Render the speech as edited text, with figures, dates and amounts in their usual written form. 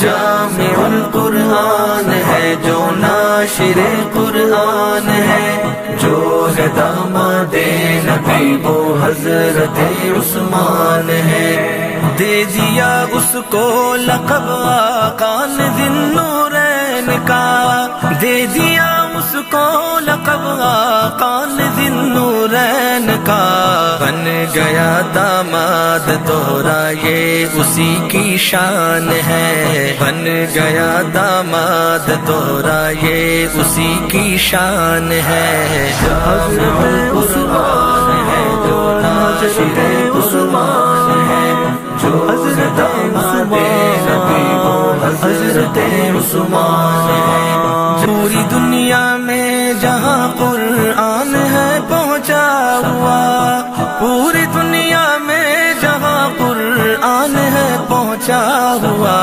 جامع القرآن ہے، جو ناشر قرآن ہے، جو ہے داماد نبی وہ حضرت عثمان ہے۔ دے دیا اس کو لقب آقا نے ذی النورین کا، دے دیا اس کو لقب آقا نے ذی النورین کا، بن گیا داماد تورا یہ اسی کی شان ہے، بن گیا داماد تورا یہ اسی کی شان ہے۔ حضرت عثمان ہے جو ناشر عثمان ہے، جو حضرت داماد نبی وہ حضرت عثمان ہے۔ پوری دنیا میں جہاں قرآن ہے پہنچا ہوا، پوری دنیا میں جہاں قرآن ہے پہنچا ہوا،